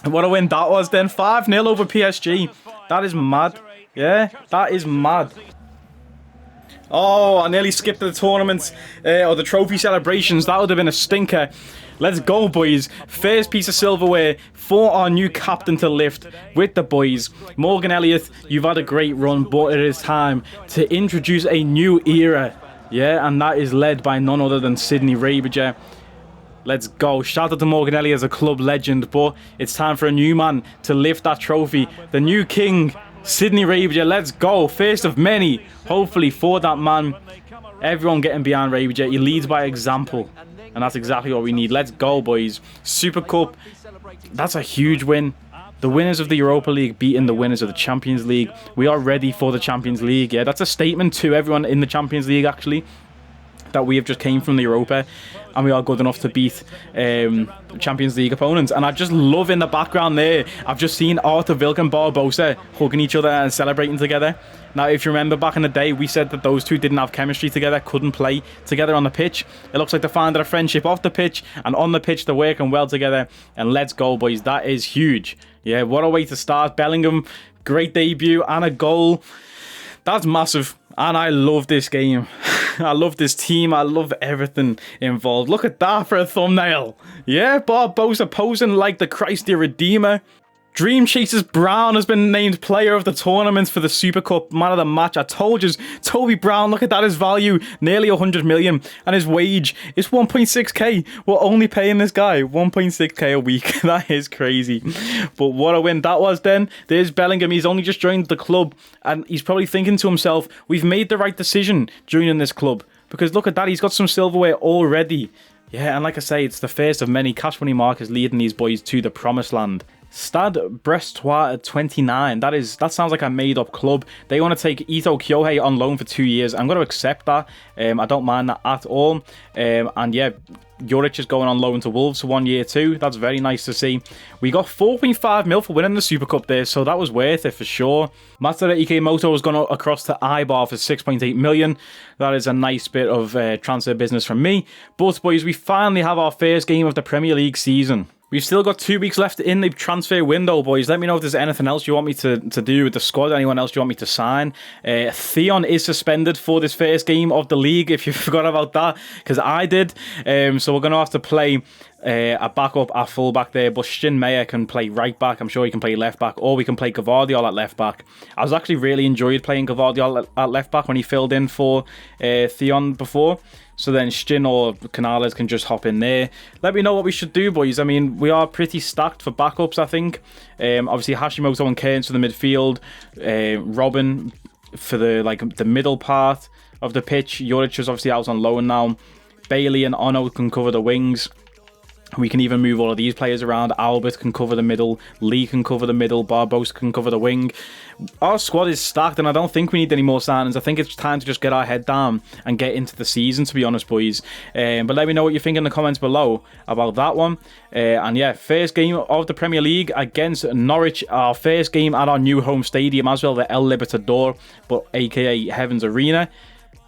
What a win that was then. 5-0 over PSG. That is mad. Yeah, that is mad. Oh, I nearly skipped the tournament or the trophy celebrations. That would have been a stinker. Let's go, boys. First piece of silverware for our new captain to lift with the boys. Morgan Elliott, you've had a great run, but it is time to introduce a new era. Yeah, and that is led by none other than Sydney Rabiger. Let's go. Shout out to Morgan Elliott as a club legend, but it's time for a new man to lift that trophy. The new king, Sydney Rabiger. Let's go. First of many, hopefully, for that man. Everyone getting behind Rabiger. He leads by example. And that's exactly what we need. Let's go, boys. Super Cup. That's a huge win. The winners of the Europa League beating the winners of the Champions League. We are ready for the Champions League. Yeah, that's a statement to everyone in the Champions League, actually, that we have just came from the Europa and we are good enough to beat Champions League opponents. And I just love in the background there, I've just seen Arthur Wilk and Barbosa hugging each other and celebrating together. Now, if you remember back in the day, we said that those two didn't have chemistry together, couldn't play together on the pitch. It looks like they found a friendship off the pitch, and on the pitch they're working well together. And let's go, boys. That is huge. Yeah, what a way to start. Bellingham, great debut and a goal. That's massive. And I love this game. I love this team. I love everything involved. Look at that for a thumbnail. Yeah, Barbosa posing like the Christ the Redeemer. Dream Chasers Brown has been named player of the tournament for the Super Cup, man of the match. I told you, Toby Brown, look at that, his value, nearly 100 million, and his wage is 1.6k. We're only paying this guy 1.6k a week. That is crazy. But what a win that was then. There's Bellingham, he's only just joined the club, and he's probably thinking to himself, we've made the right decision joining this club, because look at that, he's got some silverware already. Yeah, and like I say, it's the first of many. Cash Money Mark is leading these boys to the promised land. Stade Brestois at 29. That sounds like a made-up club. They want to take Ito Kyohei on loan for 2 years. I'm going to accept that. I don't mind that at all. And yeah, Juric is going on loan to Wolves for 1 year too. That's very nice to see. We got 4.5 mil for winning the Super Cup there, so that was worth it for sure. Matsura Ikemoto has gone across to Eibar for 6.8 million. That is a nice bit of transfer business from me. But boys, we finally have our first game of the Premier League season. We've still got 2 weeks left in the transfer window, boys. Let me know if there's anything else you want me to do with the squad, anyone else you want me to sign. Theon is suspended for this first game of the league, if you forgot about that, because I did. So we're going to have to play a backup at full-back there, but Shin Meyer can play right-back. I'm sure he can play left-back, or we can play Gavardiol at left-back. I was actually really enjoyed playing Gavardiol at left-back when he filled in for Theon before. So then Shin or Canales can just hop in there. Let me know what we should do, boys. I mean, we are pretty stacked for backups, I think. Obviously, Hashimoto and Kearns for the midfield. Robin for the middle part of the pitch. Juric is obviously out on loan now. Bailey and Ono can cover the wings. We can even move all of these players around. Albert can cover the middle. Lee can cover the middle. Barbosa can cover the wing. Our squad is stacked, and I don't think we need any more signings. I think it's time to just get our head down and get into the season, to be honest, boys. But let me know what you think in the comments below about that one. And yeah, first game of the Premier League against Norwich. Our first game at our new home stadium as well, the El Libertador, but aka Heavens Arena.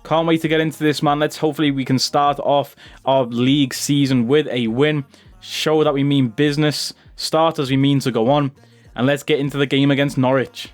Can't wait to get into this, man. Hopefully we can start off our league season with a win. Show that we mean business. Start as we mean to go on. And let's get into the game against Norwich.